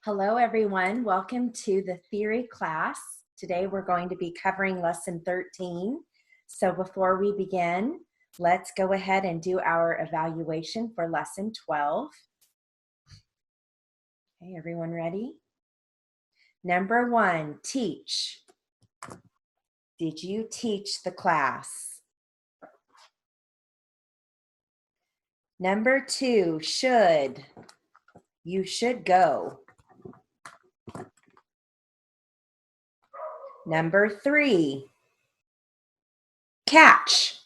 Hello, everyone. Welcome to the theory class. Today we're going to be covering lesson 13. So before we begin, let's go ahead and do our evaluation for lesson 12. Okay, everyone ready? Number 1, teach. Did you teach the class? Number 2, should. You should go. Number 3, catch.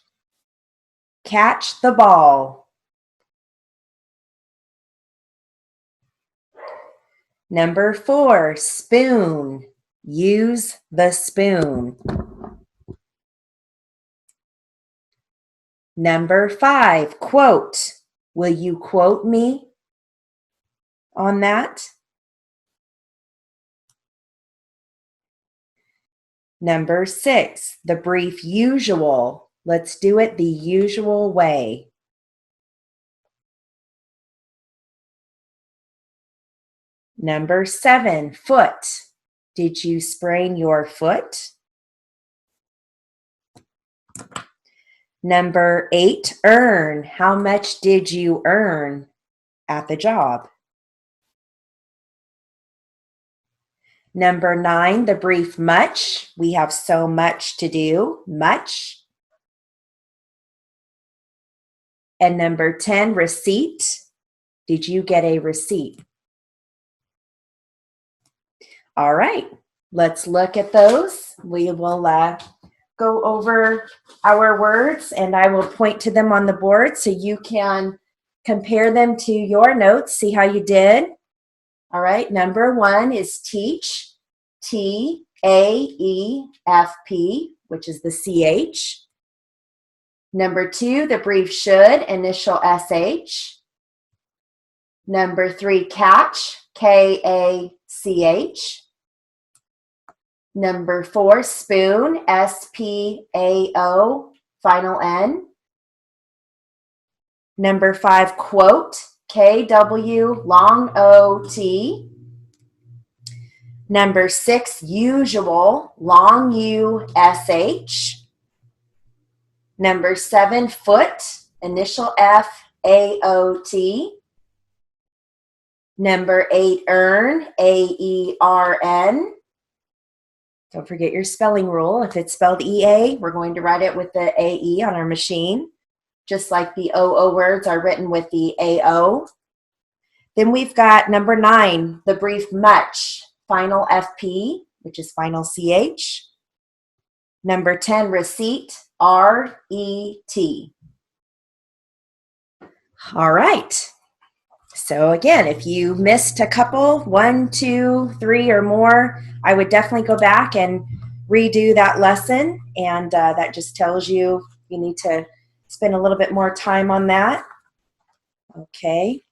Catch the ball. Number 4, spoon. Use the spoon. Number 5, quote. Will you quote me on that? Number 6, the brief usual. Let's do it the usual way. Number 7, foot. Did you sprain your foot? Number 8, earn. How much did you earn at the job? Number 9, the brief much. We have so much to do, much. And number 10, receipt. Did you get a receipt? All right, let's look at those. We will go over our words and I will point to them on the board so you can compare them to your notes, see how you did. All right, number 1 is teach, T-A-E-F-P, which is the CH. Number 2, the brief should, initial S-H. Number 3, catch, K-A-C-H. Number 4, spoon, S-P-A-O, final N. Number 5, quote, K-W, long O-T. Number 6, usual, long U-S-H. Number 7, foot, initial F-A-O-T. Number 8, earn, A-E-R-N. Don't forget your spelling rule. If it's spelled E-A, we're going to write it with the A-E on our machine, just like the O-O words are written with the A-O. Then we've got number 9, the brief much, final F-P, which is final C-H. Number 10, receipt, R-E-T. All right. So again, if you missed a couple, 1, 2, 3, or more, I would definitely go back and redo that lesson. And that just tells you you need to spend a little bit more time on that. Okay.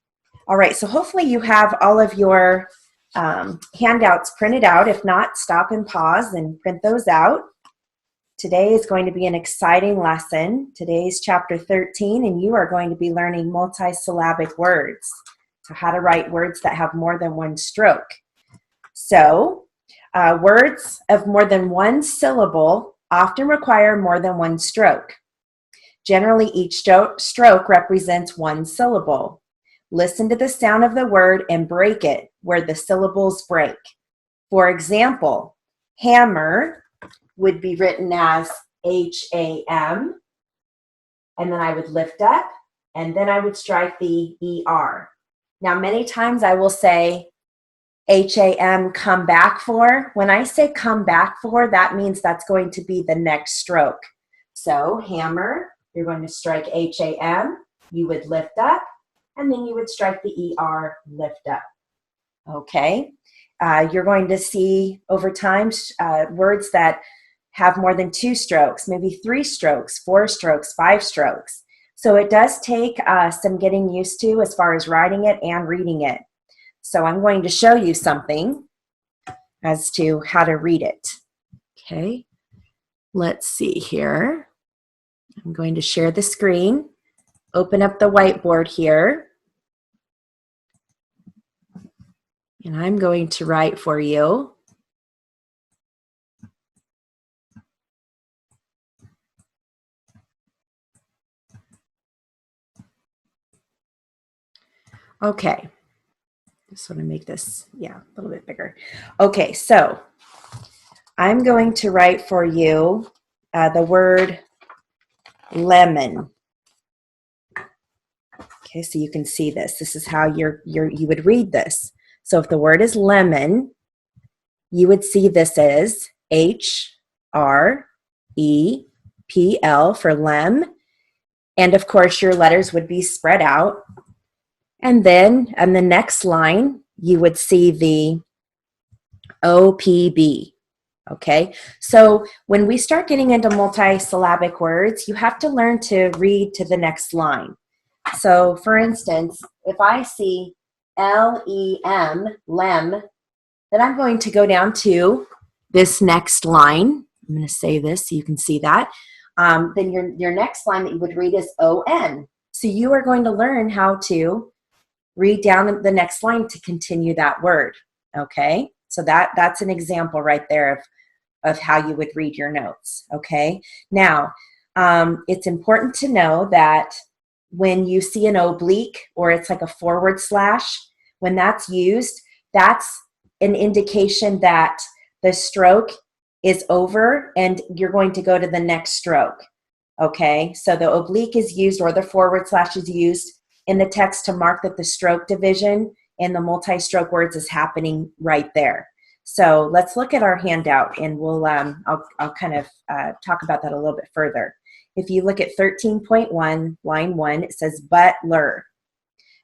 All right. So hopefully you have all of your handouts printed out. If not, stop and pause and print those out. Today is going to be an exciting lesson. Today's chapter 13, and you are going to be learning multi-syllabic words. So how to write words that have more than one stroke. So words of more than one syllable often require more than one stroke. Generally, each stroke represents one syllable. Listen to the sound of the word and break it where the syllables break. For example, hammer would be written as H-A-M, and then I would lift up, and then I would strike the E-R. Now, many times I will say H-A-M, come back for. When I say come back for, that means that's going to be the next stroke. So hammer, you're going to strike H-A-M, you would lift up, and then you would strike the E-R, lift up. Okay? You're going to see over time words that have more than 2 strokes, maybe 3 strokes, 4 strokes, 5 strokes. So it does take some getting used to as far as writing it and reading it. So I'm going to show you something as to how to read it. Okay, let's see here. I'm going to share the screen, open up the whiteboard here. And I'm going to write for you okay. Just want to make this, yeah, a little bit bigger. Okay, so I'm going to write for you the word lemon. Okay, so you can see this. This is how you would read this. So if the word is lemon, you would see this as H-R-E-P-L for lem. And of course, your letters would be spread out. And then on the next line, you would see the O-P-B. Okay, so when we start getting into multisyllabic words, you have to learn to read to the next line. So for instance, if I see L-E-M, lem, then I'm going to go down to this next line. I'm going to say this so you can see that. Then your next line that you would read is O-N. So you are going to learn how to read down the next line to continue that word. Okay, so that's an example right there of how you would read your notes. Okay, now it's important to know that when you see an oblique or it's like a forward slash, when that's used, that's an indication that the stroke is over and you're going to go to the next stroke. Okay, so the oblique is used or the forward slash is used in the text to mark that the stroke division in the multi-stroke words is happening right there. So let's look at our handout and we'll I'll kind of talk about that a little bit further. If you look at 13.1, line 1, it says butler.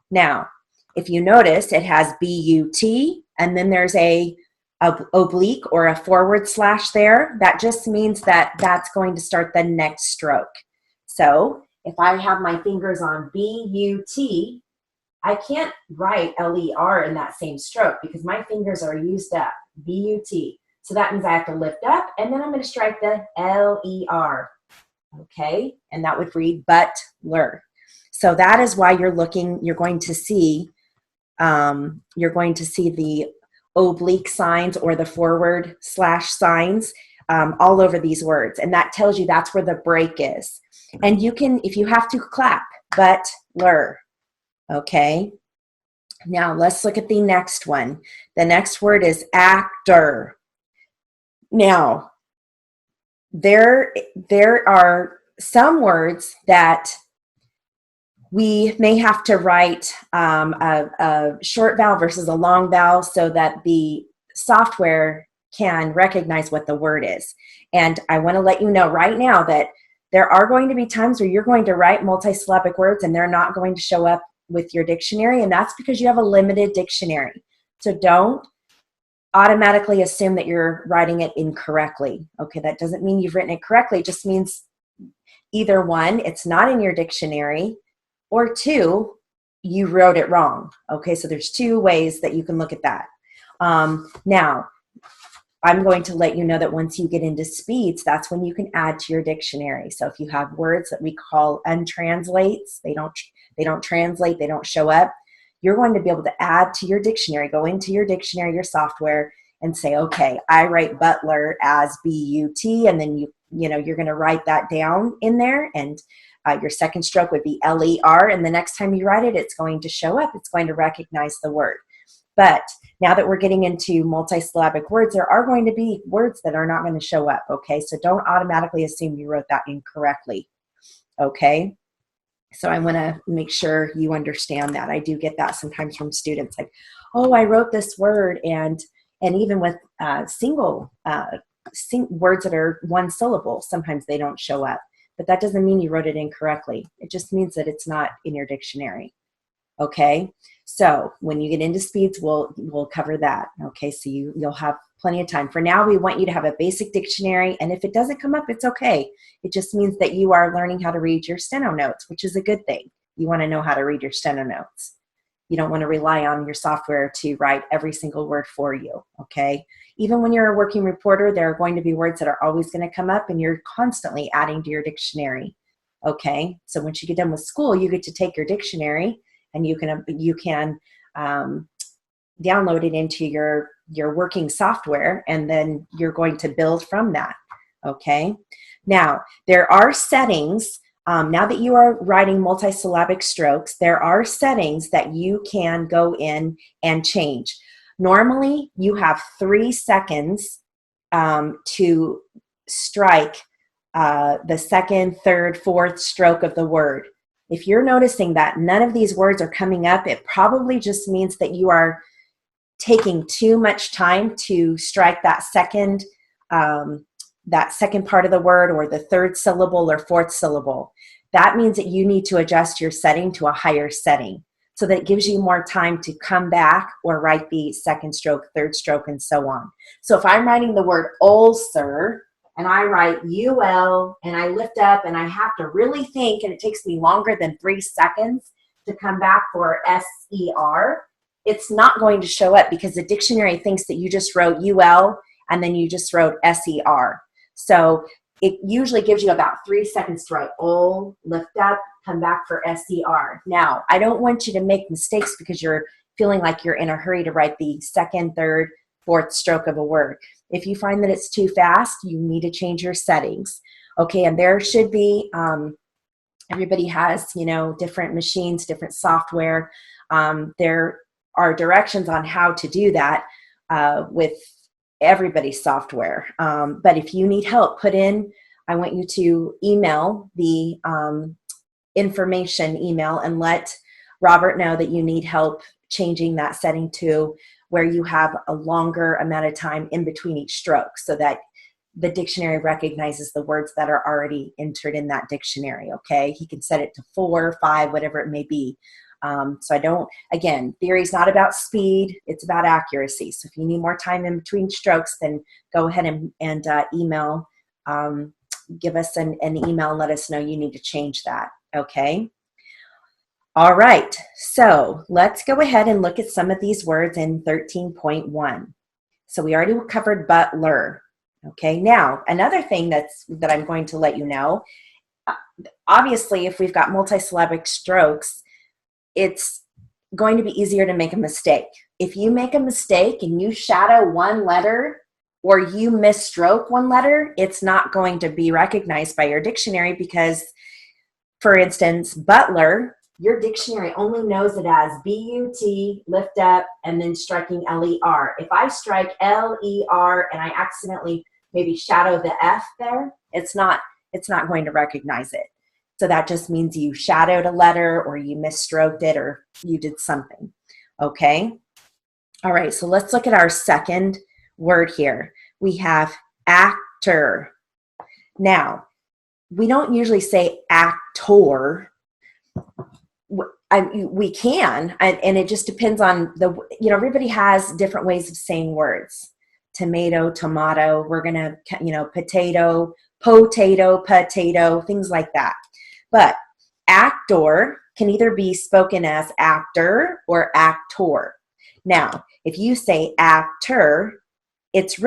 Now, if you notice, it has B-U-T, and then there's a oblique or a forward slash there. That just means that that's going to start the next stroke. So if I have my fingers on B-U-T, I can't write L-E-R in that same stroke because my fingers are used up, B-U-T. So that means I have to lift up, and then I'm going to strike the L-E-R. Okay, and that would read butler. So that is why you're going to see the oblique signs or the forward slash signs all over these words, and that tells you that's where the break is. And you can, if you have to, clap butler. Okay, now let's look at the next one. The next word is actor. Now there are some words that we may have to write a short vowel versus a long vowel so that the software can recognize what the word is. And I want to let you know right now that there are going to be times where you're going to write multisyllabic words and they're not going to show up with your dictionary, and that's because you have a limited dictionary. So don't automatically assume that you're writing it incorrectly. Okay, that doesn't mean you've written it correctly. It just means either one, it's not in your dictionary, or two, you wrote it wrong. Okay, so there's two ways that you can look at that. Now, I'm going to let you know that once you get into speeds, that's when you can add to your dictionary. So if you have words that we call untranslates, they don't translate, they don't show up, you're going to be able to add to your dictionary, go into your dictionary, your software, and say, okay, I write butler as B-U-T, and then you're going to write that down in there, and your second stroke would be L-E-R, and the next time you write it, it's going to show up, it's going to recognize the word. But now that we're getting into multisyllabic words, there are going to be words that are not going to show up, okay? So don't automatically assume you wrote that incorrectly, okay? So I want to make sure you understand that. I do get that sometimes from students, like, oh, I wrote this word, and even with single words that are one syllable, sometimes they don't show up. But that doesn't mean you wrote it incorrectly. It just means that it's not in your dictionary. Okay, so when you get into speeds, we'll cover that. Okay, so you'll have plenty of time. For now, we want you to have a basic dictionary, and if it doesn't come up, it's okay. It just means that you are learning how to read your steno notes, which is a good thing. You want to know how to read your steno notes. You don't want to rely on your software to write every single word for you, okay? Even when you're a working reporter, there are going to be words that are always going to come up, and you're constantly adding to your dictionary, okay? So once you get done with school, you get to take your dictionary, and you can download it into your working software, and then you're going to build from that. Okay. Now, there are settings. Now that you are writing multisyllabic strokes, there are settings that you can go in and change. Normally, you have 3 seconds to strike the second, third, fourth stroke of the word. If you're noticing that none of these words are coming up, it probably just means that you are taking too much time to strike that second part of the word, or the third syllable or fourth syllable. That means that you need to adjust your setting to a higher setting, so that it gives you more time to come back or write the second stroke, third stroke, and so on. So if I'm writing the word ulcer, and I write UL, and I lift up, and I have to really think, and it takes me longer than 3 seconds to come back for SER, it's not going to show up, because the dictionary thinks that you just wrote UL and then you just wrote SER. So it usually gives you about 3 seconds to write ul, lift up, come back for SER. Now, I don't want you to make mistakes because you're feeling like you're in a hurry to write the second, third, fourth stroke of a word. If you find that it's too fast, you need to change your settings. Okay, and there should be, everybody has, different machines, different software. There are directions on how to do that with everybody's software. But if you need help, I want you to email the information email and let Robert know that you need help changing that setting to where you have a longer amount of time in between each stroke, so that the dictionary recognizes the words that are already entered in that dictionary. Okay, he can set it to 4, 5, whatever it may be. Again, theory is not about speed, it's about accuracy. So if you need more time in between strokes, then go ahead and email, give us an email and let us know you need to change that. Okay. All right, so let's go ahead and look at some of these words in 13.1. So we already covered butler. Okay, now another thing that I'm going to let you know, obviously if we've got multisyllabic strokes, it's going to be easier to make a mistake. If you make a mistake and you shadow one letter, or you misstroke one letter, it's not going to be recognized by your dictionary, because, for instance, butler, your dictionary only knows it as B-U-T, lift up, and then striking L-E-R. If I strike L-E-R and I accidentally maybe shadow the F there, it's not going to recognize it. So that just means you shadowed a letter, or you misstroked it, or you did something. Okay? All right, so let's look at our second word here. We have actor. Now, we don't usually say actor. We can, and it just depends on everybody has different ways of saying words. Tomato, tomato, we're going to, potato, potato, things like that. But actor can either be spoken as actor or actor. Now, if you say actor, it's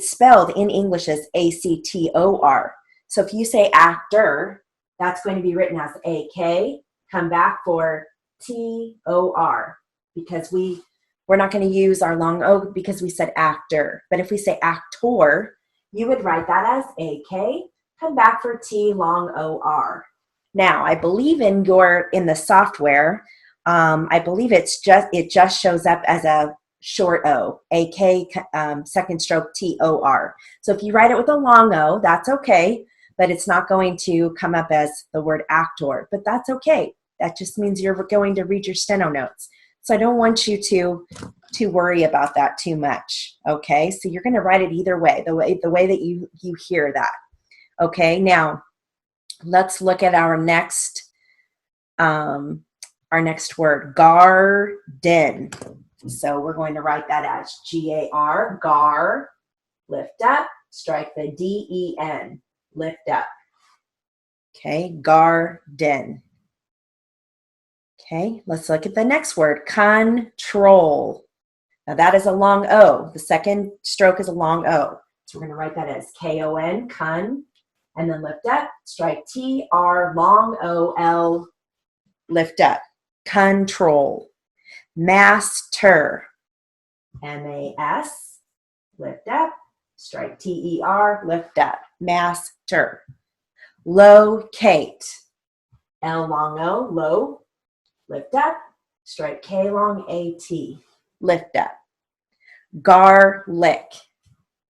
spelled in English as A-C-T-O-R. So if you say actor, that's going to be written as A-K, come back for T-O-R, because we're not going to use our long O because we said actor. But if we say actor, you would write that as A-K, come back for T long O-R. Now, I believe in the software, I believe it just shows up as a short O, A-K, second stroke T-O-R. So if you write it with a long O, that's okay, but it's not going to come up as the word actor, but that's okay. That just means you're going to read your steno notes. So I don't want you to worry about that too much, okay? So you're going to write it either way, the way that you hear that, okay? Now, let's look at our next word, garden. So we're going to write that as G-A-R, gar, lift up, strike the D-E-N, lift up. Okay, garden. Okay, let's look at the next word, control. Now that is a long O. The second stroke is a long O. So we're going to write that as K-O-N, con, and then lift up, strike T-R, long O-L, lift up, control. Master. M-A-S, lift up, strike T-E-R, lift up. Master. Locate. L long O, low, lift up, strike K long A-T, lift up. Garlic.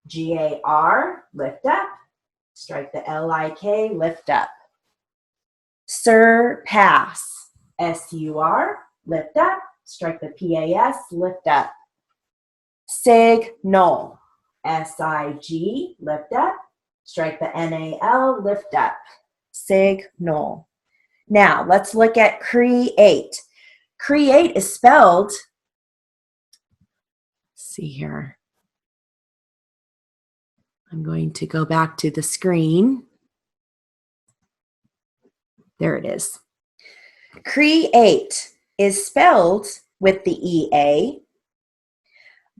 G-A-R, lift up, strike the L-I-K, lift up. Surpass. S-U-R, lift up, strike the P-A-S, lift up. Signal. S-I-G, lift up, strike the N-A-L, lift up. Signal. Now, let's look at create. Create is spelled, let's see here. I'm going to go back to the screen. There it is. Create is spelled with the EA,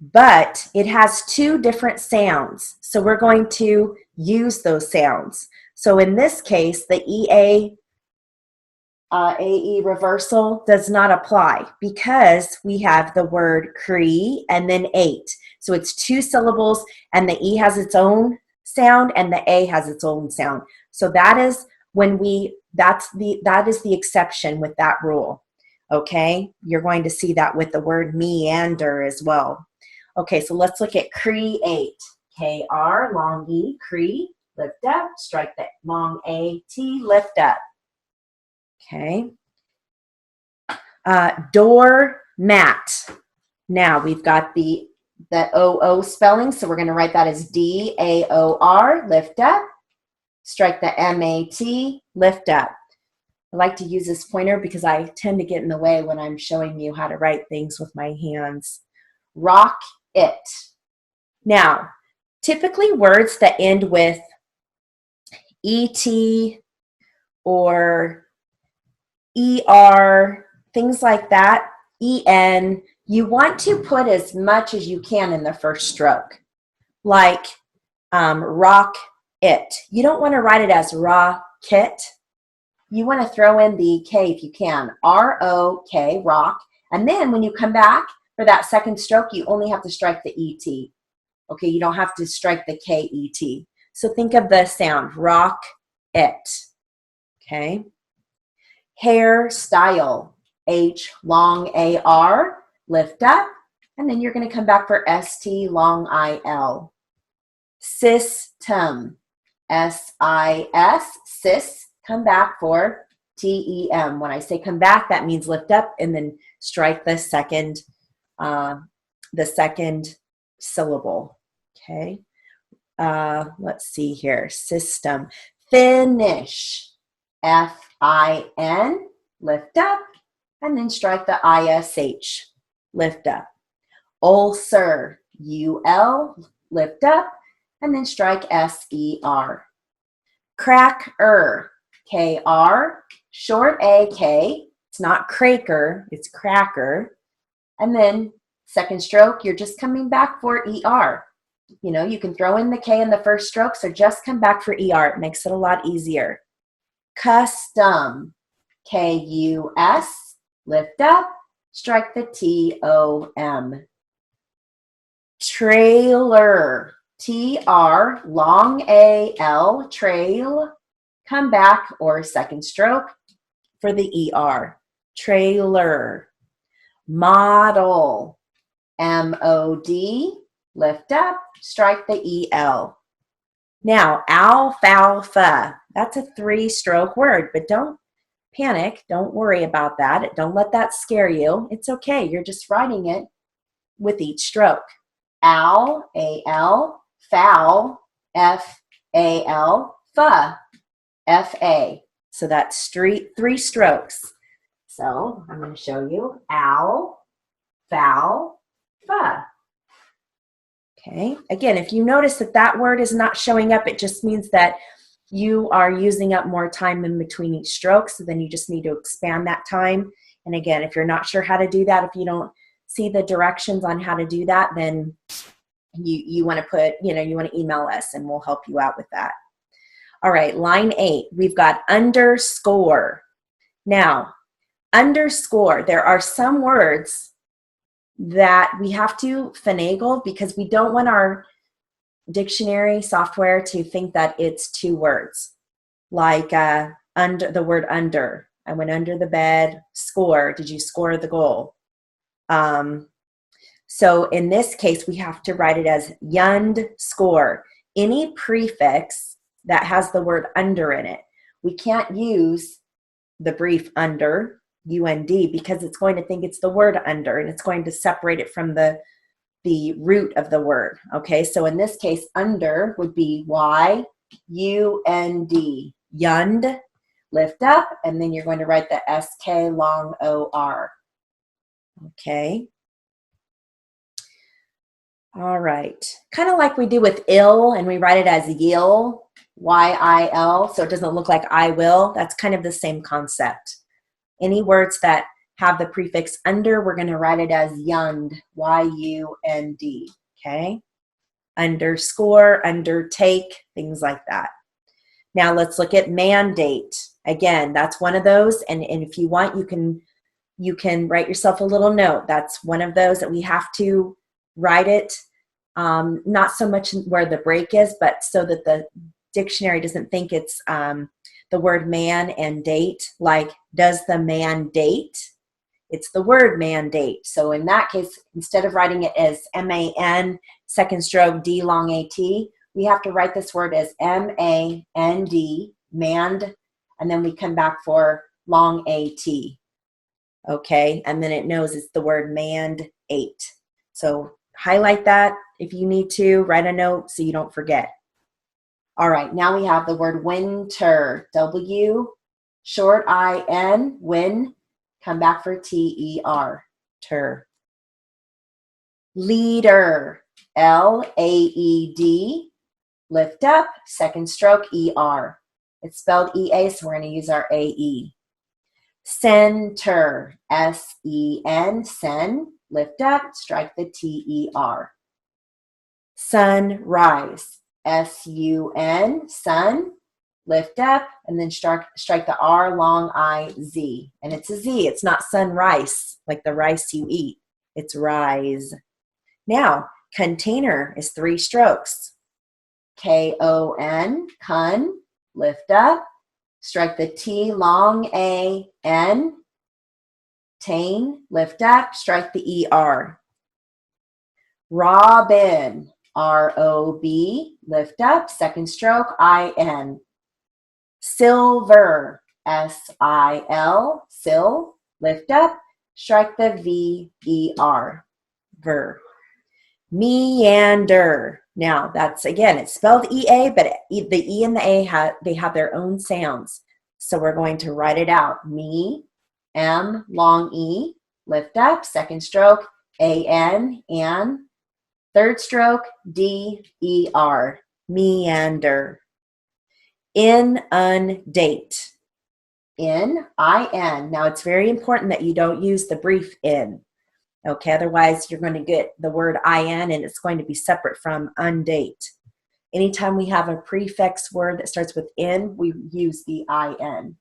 but it has two different sounds. So we're going to use those sounds. So in this case, the EA AE reversal does not apply because we have the word cree and then ate. So it's two syllables and the E has its own sound and the A has its own sound. So that is when that is the exception with that rule. Okay, you're going to see that with the word meander as well. Okay, so let's look at create. K-R, long E, cree, lift up, strike the long A-T, lift up. Okay. Doormat. Now we've got the O-O spelling, so we're going to write that as D-A-O-R, lift up, strike the M-A-T, lift up. I like to use this pointer because I tend to get in the way when I'm showing you how to write things with my hands. Rock it. Now, typically words that end with E-T or ER, things like that, EN, you want to put as much as you can in the first stroke. Like rock it. You don't want to write it as rocket. You want to throw in the K if you can. R-O-K, rock. And then when you come back for that second stroke, you only have to strike the E-T. Okay, you don't have to strike the K-E-T. So think of the sound, rock it. Okay. Hairstyle, H long A-R, lift up, and then you're going to come back for S-T long I-L. System, S-I-S, sys, come back for T-E-M. When I say come back, that means lift up and then strike the second syllable. Okay. Let's see here. System. Finish. F-I-N, lift up, and then strike the I-S-H, lift up. Ulcer, U-L, lift up, and then strike S-E-R. Cracker, K-R, short A-K, it's not cracker, it's cracker. And then second stroke, you're just coming back for E-R. You know, you can throw in the K in the first stroke, so just come back for E-R. It makes it a lot easier. Custom, K-U-S, lift up, strike the T-O-M. Trailer, T-R, long A-L, trail, come back or second stroke for the E-R. Trailer. Model, M-O-D, lift up, strike the E-L. Now, alfalfa, that's a 3-stroke word, but don't panic. Don't worry about that. Don't let that scare you. It's okay. You're just writing it with each stroke. Al, A-L, foul, F-A-L, fa, F-A. So that's 3 strokes. So I'm going to show you al, foul, fa. Okay, again, if you notice that that word is not showing up, it just means that you are using up more time in between each stroke, so then you just need to expand that time. And again, if you're not sure how to do that, if you don't see the directions on how to do that, then you want to put, you want to email us and we'll help you out with that. All right, line 8, we've got underscore. Now, underscore, there are some words that we have to finagle because we don't want our dictionary software to think that it's two words. Like under the word under. I went under the bed. Score. Did you score the goal? So in this case, we have to write it as yund score. Any prefix that has the word under in it. We can't use the brief under, UND, because it's going to think it's the word under and it's going to separate it from the root of the word. Okay, so in this case, under would be YUND, yund, lift up, and then you're going to write the SK long OR. Okay. All right. Kind of like we do with ill, and we write it as yil, YIL, so it doesn't look like I will. That's kind of the same concept. Any words that have the prefix under, we're going to write it as yund, YUND, okay? Underscore, undertake, things like that. Now let's look at mandate. Again, that's one of those, and if you want, you can write yourself a little note. That's one of those that we have to write it, not so much where the break is, but so that the dictionary doesn't think it's the word man and date, like does the man date? It's the word mandate. So in that case, instead of writing it as M-A-N, second stroke, D long A-T, we have to write this word as M-A-N-D, mand, and then we come back for long A-T. Okay, and then it knows it's the word mandate. So highlight that if you need to, write a note so you don't forget. All right, now we have the word winter, W, short I-N, win, come back for T-E-R, ter. Leader, L-A-E-D, lift up, second stroke, E-R. It's spelled E-A, so we're going to use our A-E. Center, S-E-N, sen, lift up, strike the T-E-R. Sunrise, S-U-N, sun, lift up, and then strike the R, long I-Z. And it's a Z. It's not sunrise, like the rice you eat. It's rise. Now, container is 3 strokes. K-O-N, kun, lift up, strike the T, long A-N, tain, lift up, strike the E-R. Robin, R-O-B, lift up, second stroke, I-N. Silver, S-I-L, sil, lift up, strike the V-E-R, ver. Meander. Now, that's, again, it's spelled E-A, but the E and the A, they have their own sounds. So we're going to write it out. Me, M, long E, lift up, second stroke, A-N, and third stroke, D-E-R, meander. Inundate. In, I-N. Now, it's very important that you don't use the brief in. Okay, otherwise you're going to get the word IN and it's going to be separate from undate. Anytime we have a prefix word that starts with in, we use the IN.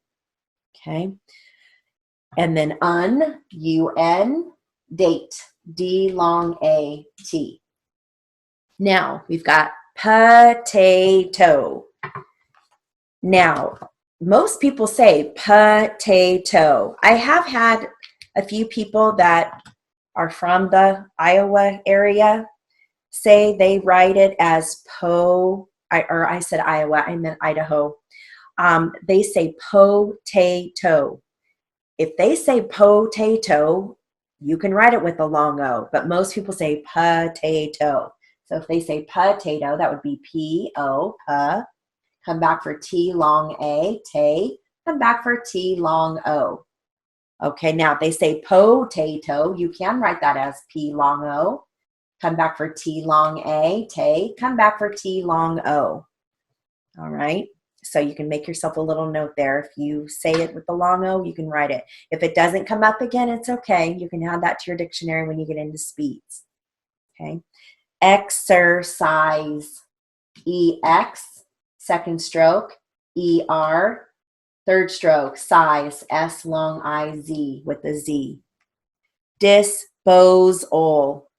Okay, and then UN, date, D long A-T. Now we've got potato. Now, most people say potato. I have had a few people that are from the Iowa area say they write it as I said Iowa, I meant Idaho. They say potato. If they say potato, you can write it with a long O, but most people say potato. So if they say potato, that would be P-O, pa. Come back for T long A, tay. Come back for T long O. Okay, now if they say potato, you can write that as P long O. Come back for T long A, tay. Come back for T long O. All right, so you can make yourself a little note there. If you say it with the long O, you can write it. If it doesn't come up again, it's okay. You can add that to your dictionary when you get into speeds. Okay, exercise, E-X, second stroke, E-R. Third stroke, size, S long I-Z with a Z. Disposal,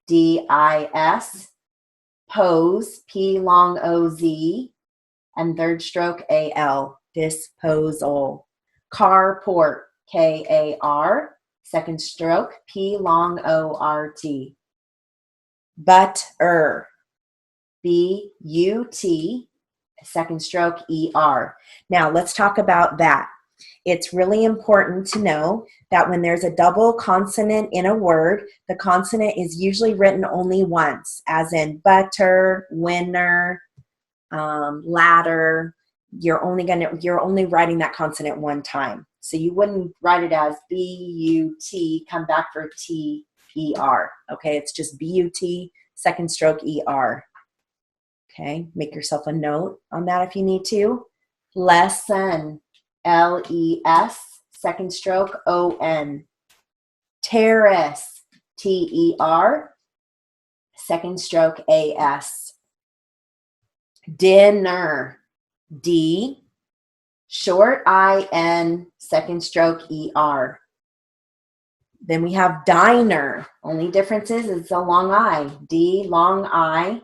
D-I-S, pose, P long O-Z, and third stroke A-L, disposal. Carport, K-A-R, second stroke, P long O-R-T. Butter, B-U-T, second stroke E-R. Now let's talk about that. It's really important to know that when there's a double consonant in a word, the consonant is usually written only once, as in butter, winner, ladder. You're only writing that consonant one time. So you wouldn't write it as B-U-T, come back for T-E-R. Okay, it's just B-U-T, second stroke E-R. Okay, make yourself a note on that if you need to. Lesson, L-E-S, second stroke O-N. Terrace, T-E-R, second stroke A-S. Dinner, D, short I-N, second stroke E-R. Then we have diner. Only difference is it's a long I. D, long I,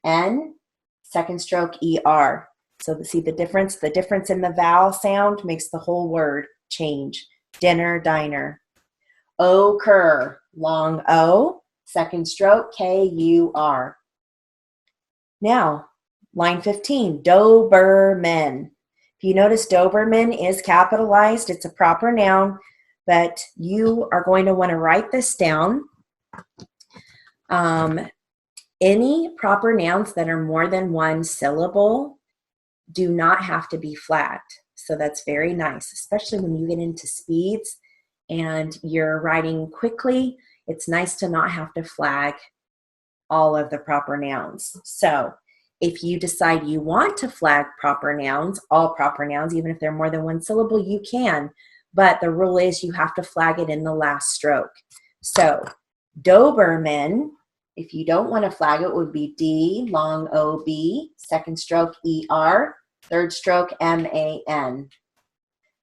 N, second stroke E-R. So see the difference? The difference in the vowel sound makes the whole word change. Dinner, diner. Ochre, long O, second stroke K-U-R. Now, line 15, Doberman. If you notice, Doberman is capitalized. It's a proper noun, but you are going to want to write this down. Any proper nouns that are more than one syllable do not have to be flagged. So that's very nice, especially when you get into speeds and you're writing quickly. It's nice to not have to flag all of the proper nouns. So if you decide you want to flag proper nouns, all proper nouns, even if they're more than one syllable, you can. But the rule is you have to flag it in the last stroke. So Doberman, if you don't want to flag it, would be D, long O-B, second stroke E-R, third stroke M-A-N.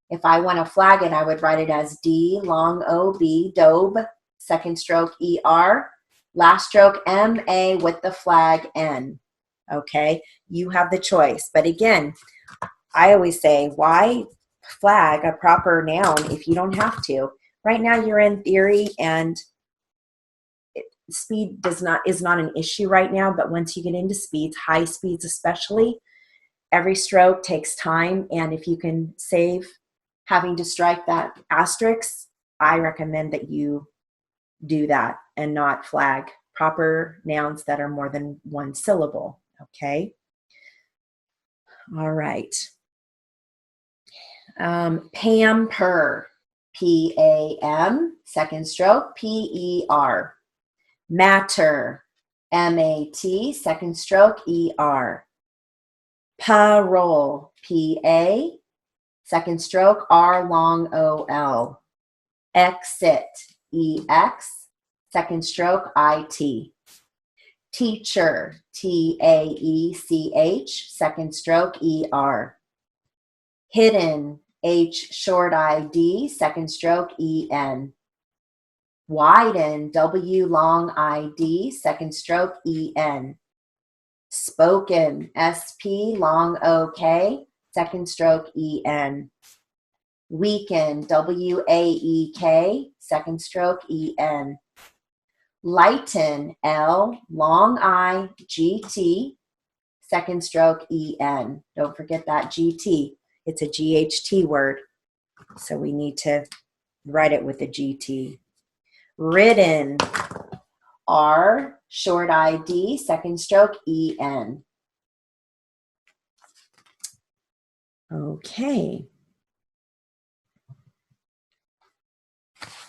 If I want to flag it, I would write it as D, long O-B, Dobe, second stroke E-R, last stroke M-A with the flag N. Okay, you have the choice. But again, I always say, why flag a proper noun if you don't have to? Right now you're in theory and speed is not an issue right now, but once you get into speeds, high speeds especially, every stroke takes time, and if you can save having to strike that asterisk, I recommend that you do that and not flag proper nouns that are more than one syllable. Okay. All right. Pamper, P-A-M, second stroke, P-E-R. Matter, M-A-T, second stroke, E-R. Parole, P-A, second stroke, R long O-L. Exit, E-X, second stroke, I-T. Teacher, T-A-E-C-H, second stroke, E-R. Hidden, H short I-D, second stroke, E-N. Widen, W long I-D, second stroke, E-N. Spoken, S-P long O-K, second stroke, E-N. Weaken, W-A-E-K, second stroke, E-N. Lighten, L long I-G-T, second stroke, E-N. Don't forget that G-T. It's a G-H-T word, so we need to write it with a G-T. Ridden, R, short I-D, second stroke, E-N. Okay.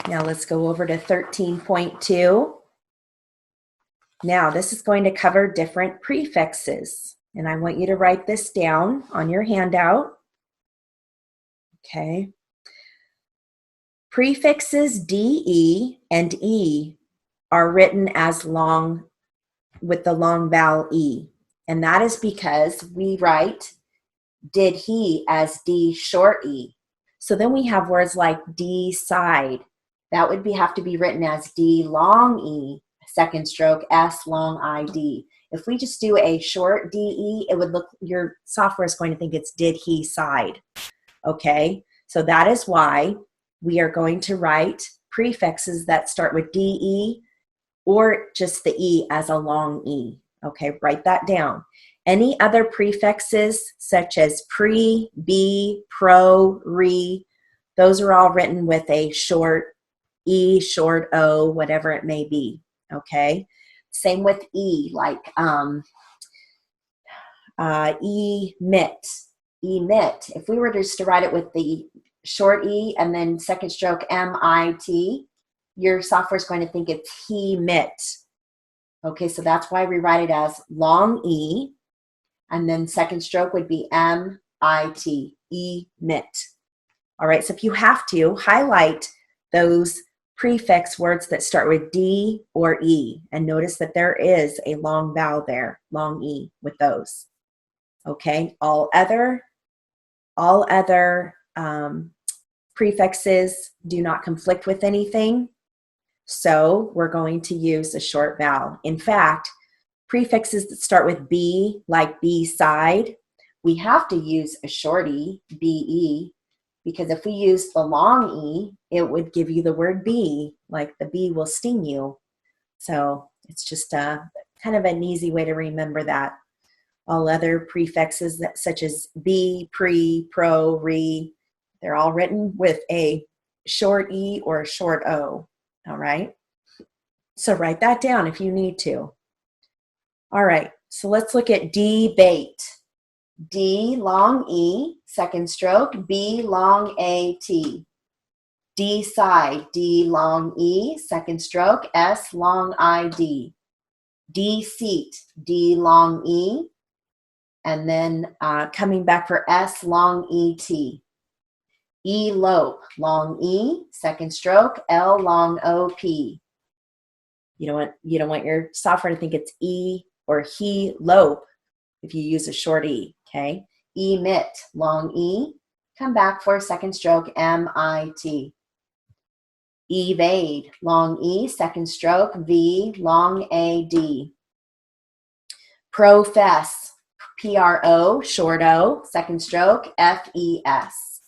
Now let's go over to 13.2. Now this is going to cover different prefixes, and I want you to write this down on your handout. Okay. Prefixes D-E and E are written as long, with the long vowel E. And that is because we write did he as D short E. So then we have words like decide. that would have to be written as D long E, second stroke, S long ID. If we just do a short DE, it would look, your software is going to think it's did he side. Okay, so that is why we are going to write prefixes that start with DE or just the E as a long E. Okay, write that down. Any other prefixes such as pre, be, pro, re, those are all written with a short E, short O, whatever it may be. Okay, same with E, like emit. Emit. If we were just to write it with the short E and then second stroke MIT, your software is going to think it's he-mit. Okay, so that's why we write it as long E, and then second stroke would be M-I-T, emit. All right, so if you have to, highlight those prefix words that start with D or E, and notice that there is a long vowel there, long E with those. Okay, all other prefixes do not conflict with anything, so we're going to use a short vowel. In fact, prefixes that start with B, like B-side, we have to use a short E, B-E, because if we use the long E, it would give you the word bee, like the bee will sting you. So it's just kind of an easy way to remember that. All other prefixes that, such as be, pre, pro, re, they're all written with a short E or a short O. All right? So write that down if you need to. All right, so let's look at debate. D long E, second stroke, B long A-T. D-side, D long E, second stroke, S long I-D. D-seat, D long E, and then coming back for S long E-T. Elope, long E, second stroke, L long O-P. You don't want your software to think it's E or he-lope if you use a short E, okay? Emit, long E, come back for second stroke, M-I-T. Evade, long E, second stroke, V, long A-D. Profess, P-R-O, short O, second stroke, F-E-S.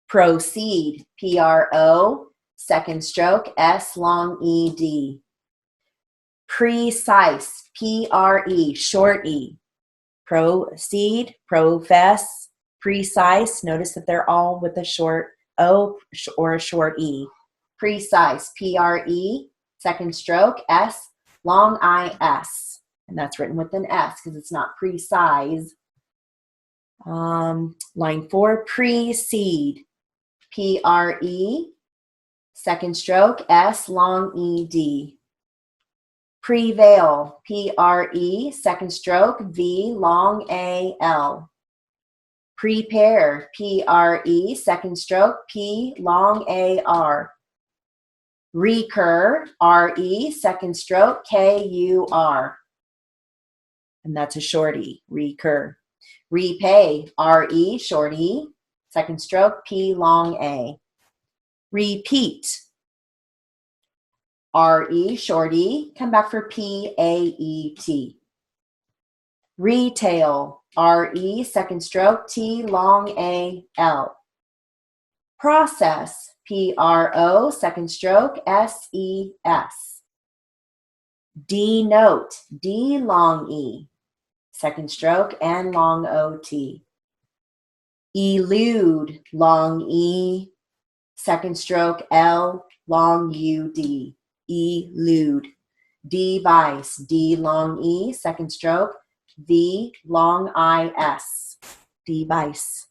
Proceed, P-R-O, second stroke, S, long E-D. Precise, P-R-E, short E. Proceed, profess, precise. Notice that they're all with a short O or a short E. Precise, P-R-E, second stroke, S, long I-S. And that's written with an S because it's not precise. Line 4, precede, P-R-E, second stroke, S, long E-D. Prevail, P-R-E, second stroke, V, long A-L. Prepare, P-R-E, second stroke, P, long A-R. Recur, R-E, second stroke, K-U-R. And that's a short E, recur. Repay, R-E, short E, second stroke, P, long A. Repeat, R-E, short E, come back for P-A-E-T. Retail, R-E, second stroke, T, long A-L. Process, P-R-O, second stroke, S-E-S. Denote, D, long E, second stroke, N, long O-T. Elude, long E, second stroke, L, long U-D. Elude. Device, D, long E, second stroke, V, long I-S. Device.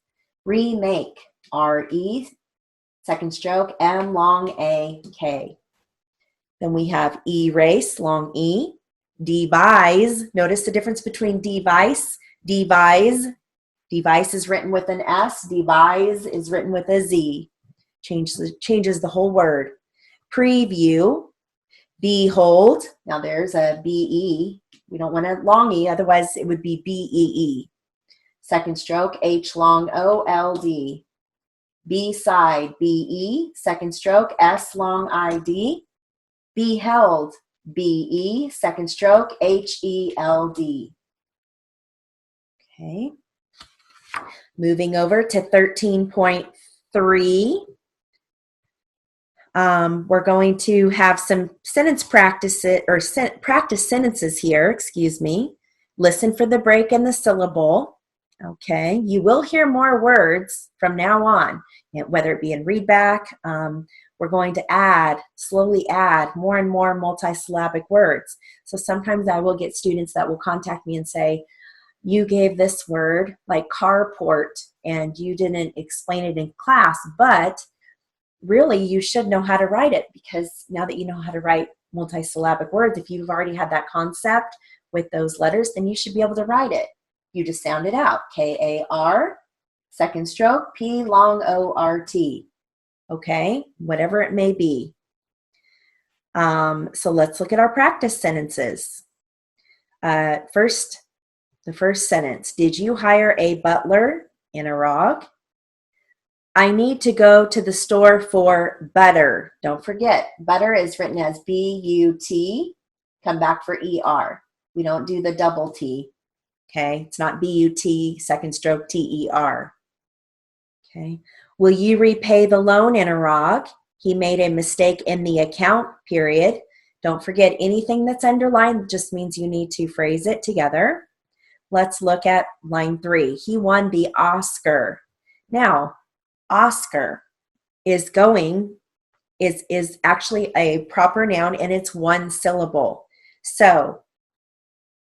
Remake, R-E, second stroke, M, long A-K. Then we have erase, long E. Devise, notice the difference between device, devise. Device is written with an S, devise is written with a Z. Changes the whole word. Preview, behold, now there's a B-E. We don't want a long E, otherwise it would be B-E-E. Second stroke, H long O-L-D. Beside, B-E, second stroke, S long I-D. Beheld, B-E, second stroke, H-E-L-D. Okay. Moving over to 13.3. We're going to have some sentence practices, or practice sentences here, excuse me. Listen for the break in the syllable. Okay, you will hear more words from now on, whether it be in readback. We're going to slowly add more and more multi-syllabic words. So sometimes I will get students that will contact me and say, you gave this word like carport and you didn't explain it in class, but really you should know how to write it, because now that you know how to write multi-syllabic words, if you've already had that concept with those letters, then you should be able to write it. You just sound it out. K-A-R, second stroke, P long O-R-T. Okay, whatever it may be. So let's look at our practice sentences. First, the first sentence. Did you hire a butler in Iraq? I need to go to the store for butter. Don't forget, butter is written as B-U-T. Come back for E-R. We don't do the double T. Okay, it's not B-U-T, second stroke T-E-R. Okay, will you repay the loan in Iraq? He made a mistake in the account, period. Don't forget, anything that's underlined just means you need to phrase it together. Let's look at line 3. He won the Oscar. Now, Oscar is actually a proper noun, and it's one syllable. So,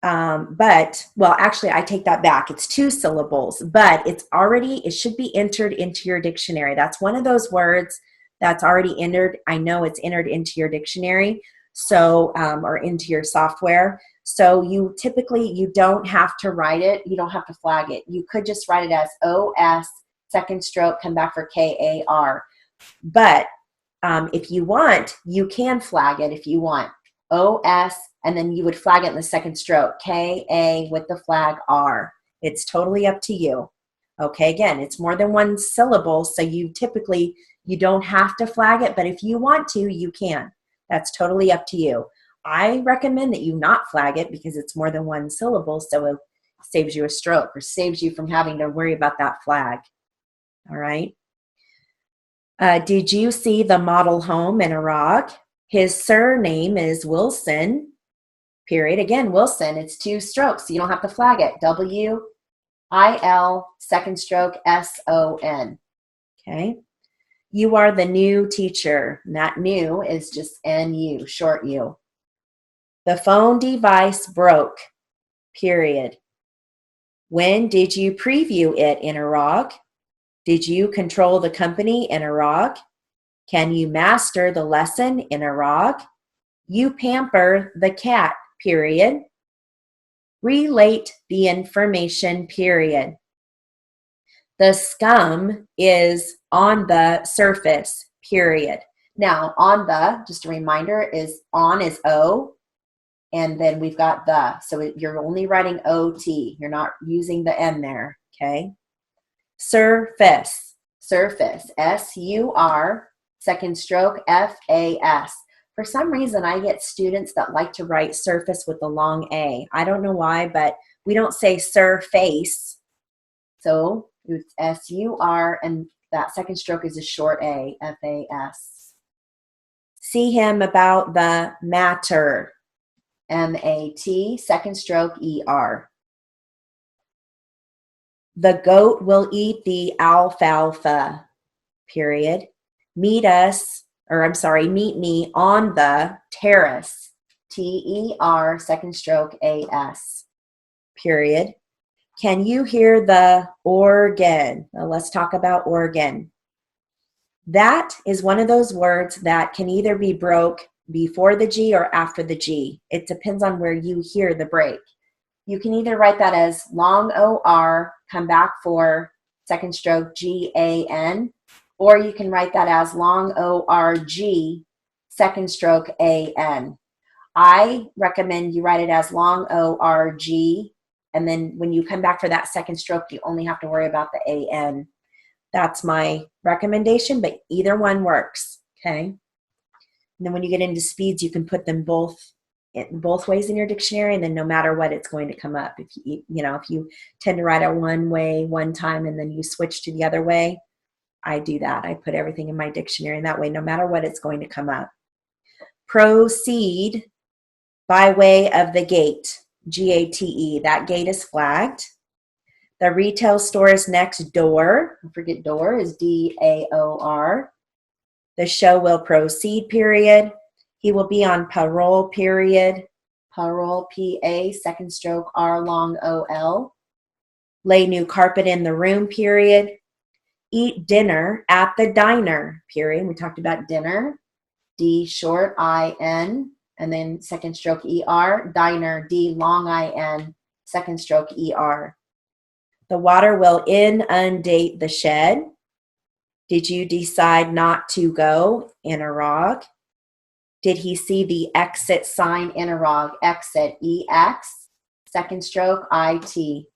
actually I take that back. It's 2 syllables, but it should be entered into your dictionary. That's one of those words that's already entered. I know it's entered into your dictionary, so, or into your software. So you don't have to write it. You don't have to flag it. You could just write it as O-S, second stroke, come back for K-A-R. But if you want, you can flag it if you want. O-S, and then you would flag it in the second stroke, K-A with the flag R. It's totally up to you. Okay, again, it's more than one syllable, so you don't have to flag it, but if you want to, you can. That's totally up to you. I recommend that you not flag it because it's more than one syllable, so it saves you a stroke or saves you from having to worry about that flag. All right. Did you see the model home in Iraq? His surname is Wilson, period. Again, Wilson, it's 2 strokes, so you don't have to flag it. W-I-L, second stroke, S-O-N. Okay. You are the new teacher. And that new is just N-U, short U. The phone device broke, period. When did you preview it in Iraq? Did you control the company in Iraq? Can you master the lesson in Iraq? You pamper the cat, period. Relate the information, period. The scum is on the surface, period. Now, just a reminder, is O, and then we've got the. So you're only writing O-T. You're not using the N there, okay? Surface, S-U-R, second stroke, F-A-S. For some reason, I get students that like to write surface with the long A. I don't know why, but we don't say surface. So it's S-U-R, and that second stroke is a short A, F-A-S. See him about the matter, M-A-T, second stroke, E-R. The goat will eat the alfalfa, period. Meet me on the terrace, T-E-R, second stroke, A-S, period. Can you hear the organ? Now let's talk about organ. That is one of those words that can either be broke before the G or after the G. It depends on where you hear the break. You can either write that as long O-R, come back for second stroke G-A-N, or you can write that as long O-R-G, second stroke A-N. I recommend you write it as long O-R-G, and then when you come back for that second stroke, you only have to worry about the A-N. That's my recommendation, but either one works, okay? And then when you get into speeds, you can put them both ways in your dictionary, and then no matter what, it's going to come up. If if you tend to write it one way one time and then you switch to the other way, I do that. I put everything in my dictionary, and that way, no matter what, it's going to come up. Proceed by way of the gate, G-A-T-E. That gate is flagged. The retail store is next door. Don't forget door is D-A-O-R. The show will proceed, period. He will be on parole, period. Parole, P-A, second stroke, R long O-L. Lay new carpet in the room, period. Eat dinner at the diner, period. We talked about dinner. D short, I-N, and then second stroke, E-R. Diner, D long I-N, second stroke, E-R. The water will inundate the shed. Did you decide not to go? Interrog. Did he see the exit sign? Interrog. Exit. E-X. Second stroke. I-T.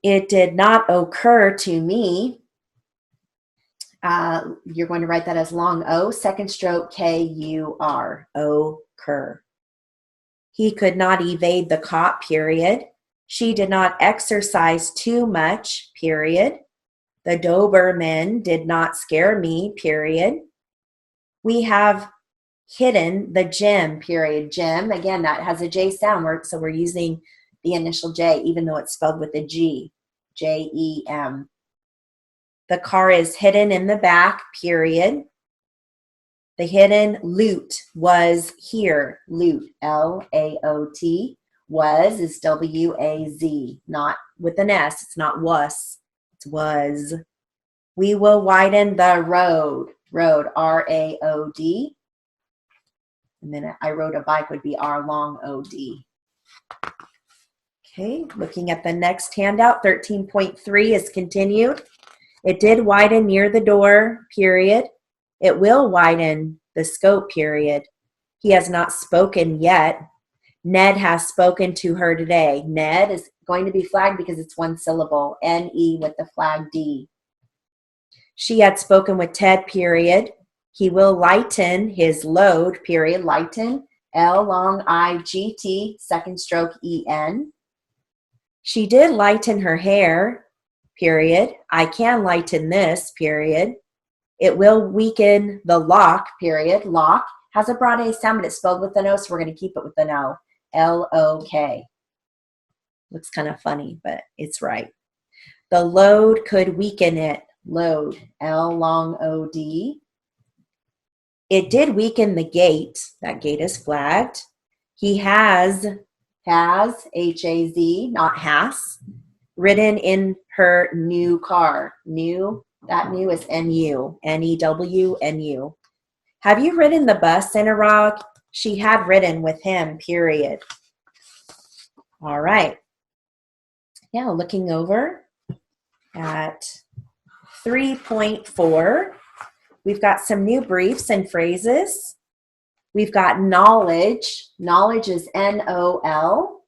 It did not occur to me. You're going to write that as long O. Second stroke. K-U-R. Occur. He could not evade the cop. Period. She did not exercise too much. Period. The Doberman did not scare me, period. We have hidden the gem, period. Gem, again, that has a J sound, so we're using the initial J, even though it's spelled with a G, J-E-M. The car is hidden in the back, period. The hidden loot was here, loot, L-A-O-T. Was is W-A-Z, not with an S. It's not was. Was. We will widen the road. Road, R-A-O-D. And then I rode a bike would be R long O-D. Okay, looking at the next handout, 13.3 is continued. It did widen near the door, period. It will widen the scope, period. He has not spoken yet. Ned has spoken to her today. Ned is going to be flagged because it's one syllable. N-E with the flag D. She had spoken with Ted, period. He will lighten his load, period. Lighten, L long I-G-T, second stroke E-N. She did lighten her hair, period. I can lighten this, period. It will weaken the lock, period. Lock has a broad A sound, but it's spelled with an O, so we're going to keep it with an O. L-O-K. Looks kind of funny, but it's right. The load could weaken it. Load. L long O-D. It did weaken the gate. That gate is flagged. He has, H-A-Z, not has, ridden in her new car. New, that new is N-U. N-E-W, N-U. Have you ridden the bus, Interrog? She had ridden with him, period. All right. Now looking over at 3.4, we've got some new briefs and phrases. We've got knowledge. Knowledge is N-O-L.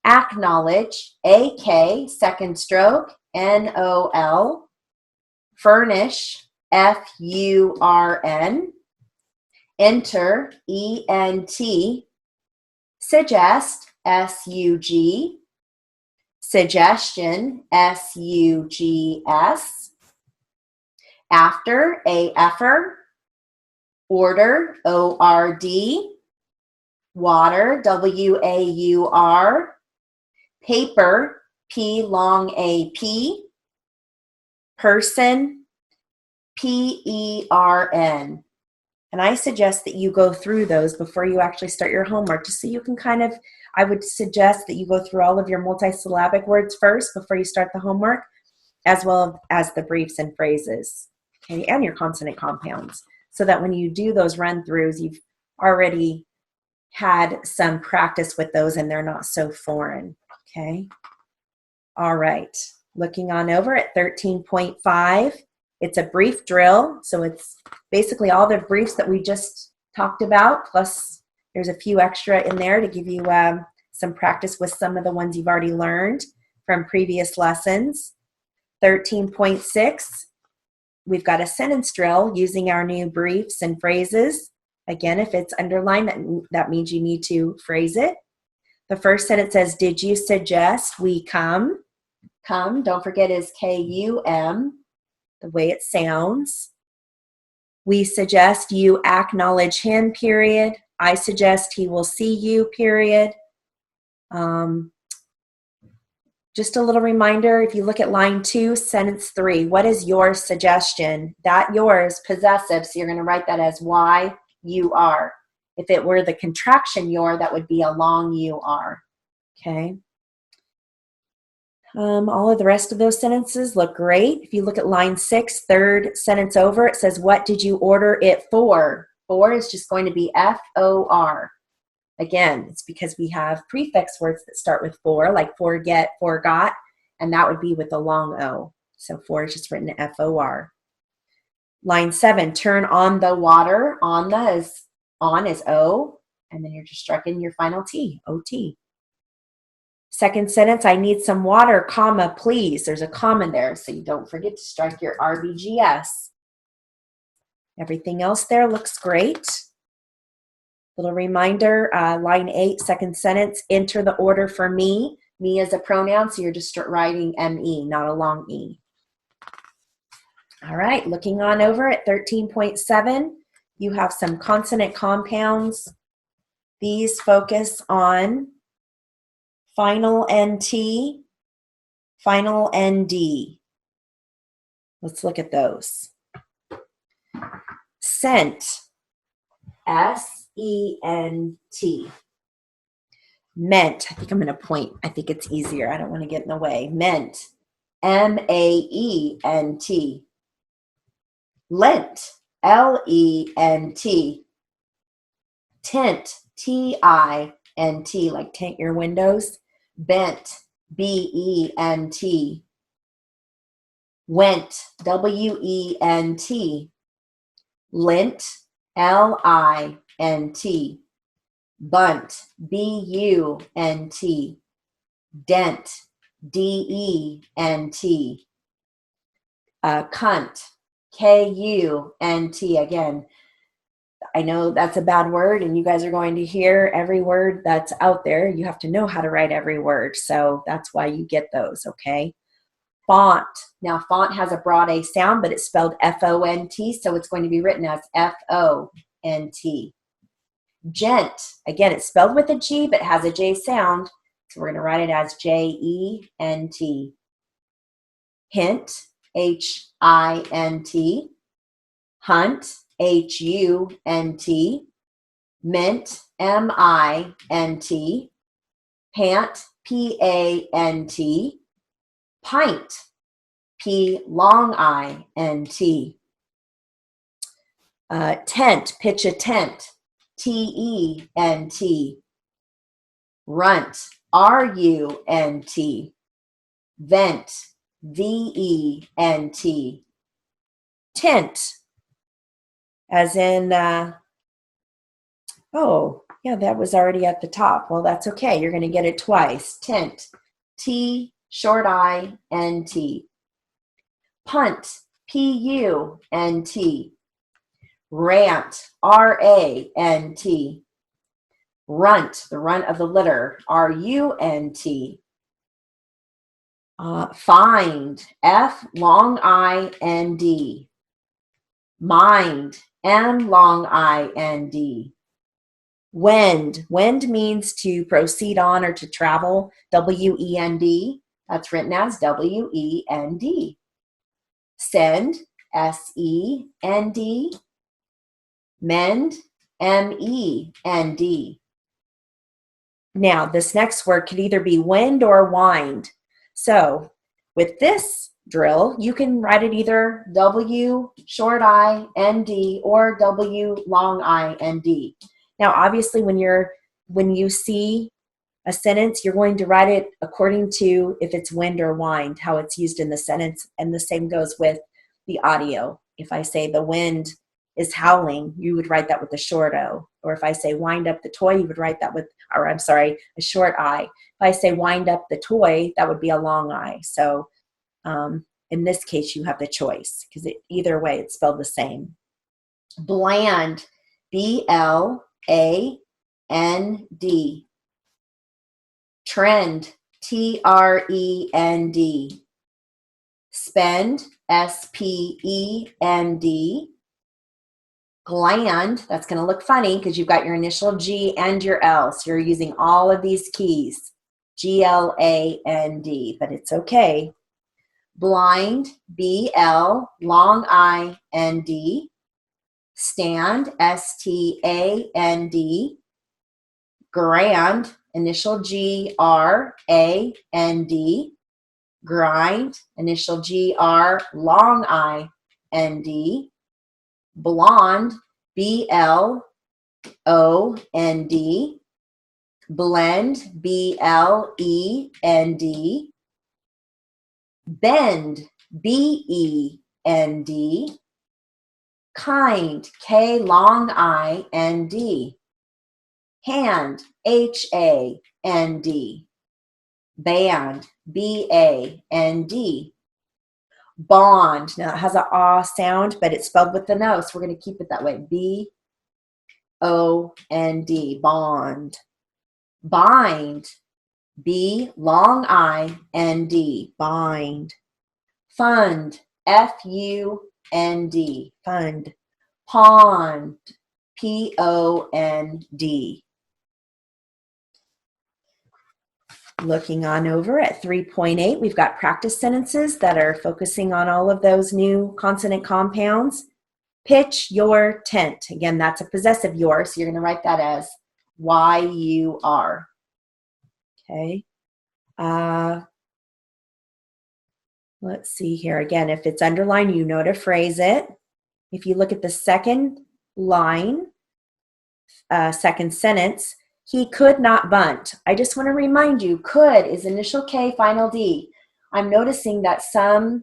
Acknowledge, A-K, second stroke, N-O-L. Furnish, F-U-R-N. Enter, E-N-T. Suggest, S-U-G. Suggestion, S-U-G-S. After, A-F-er. Order, O-R-D. Water, W-A-U-R. Paper, P long A-P. Person, P-E-R-N. And I suggest that you go through those before you actually start your homework, just so you can kind of, I would suggest that you go through all of your multi-syllabic words first before you start the homework, as well as the briefs and phrases, okay, and your consonant compounds, so that when you do those run-throughs, you've already had some practice with those and they're not so foreign, okay? All right, looking on over at 13.5. It's a brief drill, so it's basically all the briefs that we just talked about, plus there's a few extra in there to give you some practice with some of the ones you've already learned from previous lessons. 13.6, we've got a sentence drill using our new briefs and phrases. Again, if it's underlined, that means you need to phrase it. The first sentence says, did you suggest we come? Come, don't forget, is K-U-M, the way it sounds. We suggest you acknowledge him, period. I suggest he will see you, period. Just a little reminder, if you look at line 2, sentence 3, what is your suggestion? That yours, possessive, so you're going to write that as Y, you are. If it were the contraction your, that would be a long you are. Okay. All of the rest of those sentences look great. If you look at line 6, third sentence over, it says, what did you order it for? For is just going to be F-O-R. Again, it's because we have prefix words that start with for, like forget, forgot, and that would be with a long O. So for is just written F-O-R. Line 7, turn on the water. On is O, and then you're just striking your final T, O-T. Second sentence, I need some water, comma, please. There's a comma there, so you don't forget to strike your RBGS. Everything else there looks great. Little reminder, line 8, second sentence, enter the order for me. Me is a pronoun, so you're just writing M-E, not a long E. All right, looking on over at 13.7, you have some consonant compounds. These focus on final NT, final ND. Let's look at those. Scent, S-E-N-T. Meant, I think I'm going to point. I think it's easier. I don't want to get in the way. Meant, M-A-E-N-T. Lent, L-E-N-T. Tint, T-I-N-T, like tint your windows. Bent, B-E-N-T. Went, W-E-N-T. Lint, L-I-N-T. Bunt, B-U-N-T. Dent, D-E-N-T. Cunt, K-U-N-T. Again, I know that's a bad word, and you guys are going to hear every word that's out there. You have to know how to write every word, so that's why you get those, okay? Font. Now, font has a broad A sound, but it's spelled F-O-N-T, so it's going to be written as F-O-N-T. Gent. Again, it's spelled with a G, but has a J sound, so we're going to write it as J-E-N-T. Hint, H-I-N-T. Hunt, H-U-N-T. Mint, M-I-N-T. Pant, P-A-N-T. Pint, P-long-I-N-T. Tent, pitch a tent, T-E-N-T. Runt, R-U-N-T. Vent, V-E-N-T. Tint, as in, oh, yeah, that was already at the top. Well, that's okay. You're going to get it twice. Tint, T, short I-N-T. Punt, P-U-N-T. Rant, R-A-N-T. Runt, the runt of the litter, R-U-N-T. Find, F, long I-N-D. Mind, M, long I-N-D. Wend, wend means to proceed on or to travel, W-E-N-D. That's written as W-E-N-D. Send, S-E-N-D. Mend, M-E-N-D. Now, this next word could either be wend or wind. So, with this drill, you can write it either W short I-N-D or W long I-N-D. Now, obviously, when you see a sentence, you're going to write it according to if it's wind or wind, how it's used in the sentence, and the same goes with the audio. If I say the wind is howling, you would write that with a short O. Or if I say wind up the toy, you would write that with, or I'm sorry, a short I. If I say wind up the toy, that would be a long I. So In this case, you have the choice because either way, it's spelled the same. Bland, B-L-A-N-D. Trend, T-R-E-N-D. Spend, S-P-E-N-D. Gland, that's going to look funny because you've got your initial G and your L. So you're using all of these keys. G-L-A-N-D, but it's okay. Blind, B-L, long I-N-D. Stand, S-T-A-N-D. Grand, initial G-R-A-N-D. Grind, initial G-R, long I-N-D. Blonde, B-L-O-N-D. Blend, B-L-E-N-D. Bend, B-E-N-D. Kind, K long I-N-D. Hand, H-A-N-D. Band, B-A-N-D. Bond, now it has an ah sound, but it's spelled with the no, so we're going to keep it that way. B-O-N-D, bond. Bind, B long I-N-D, bind. Fund, F-U-N-D, fund. Pond, P-O-N-D. Looking on over at 3.8, we've got practice sentences that are focusing on all of those new consonant compounds. Pitch your tent. Again, that's a possessive your, so you're going to write that as Y-U-R. Okay. Let's see here. Again, if it's underlined, you know to phrase it. If you look at the second line, second sentence, he could not bunt. I just want to remind you, could is initial K, final D. I'm noticing that some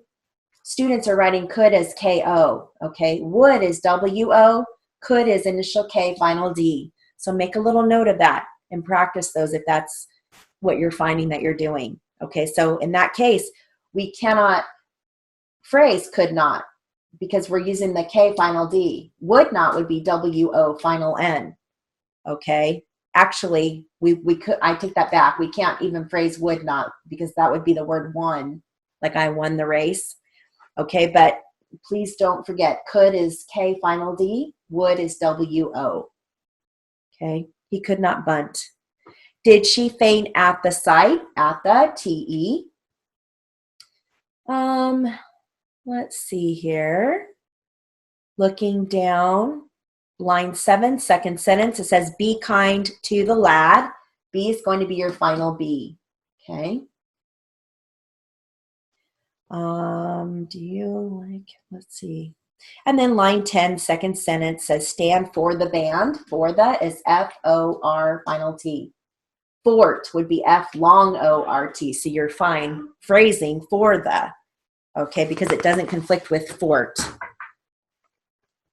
students are writing could as K-O, okay? Would is W-O, could is initial K, final D. So make a little note of that and practice those if that's what you're finding that you're doing. Okay, so in that case, we cannot phrase could not because we're using the K, final D. Would not would be W-O, final N, okay? Actually, we could, I take that back. We can't even phrase would not because that would be the word won, like I won the race. Okay, but please don't forget, could is K final D, would is W-O. Okay, he could not bunt. Did she faint at the sight? At the T-E. Let's see here. Looking down. Line 7, second sentence, it says, be kind to the lad. B is going to be your final B, okay? Do you like, let's see. And then line 10, second sentence says, stand for the band. For the is F-O-R, final T. Fort would be F long O-R-T, so you're fine phrasing for the, okay, because it doesn't conflict with fort.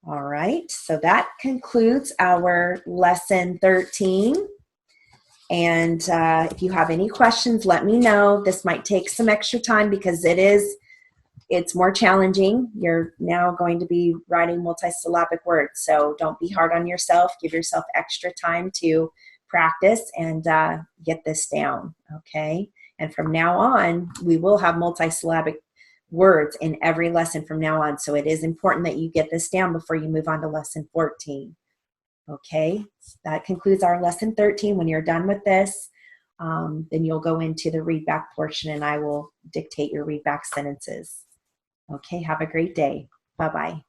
All right, so that concludes our lesson 13. And if you have any questions, let me know. This might take some extra time because it's more challenging. You're now going to be writing multi-syllabic words, so don't be hard on yourself. Give yourself extra time to practice and get this down, okay? And from now on, we will have multi-syllabic words in every lesson from now on. So it is important that you get this down before you move on to lesson 14. Okay, so that concludes our lesson 13. When you're done with this, then you'll go into the read back portion and I will dictate your read back sentences. Okay, have a great day. Bye-bye.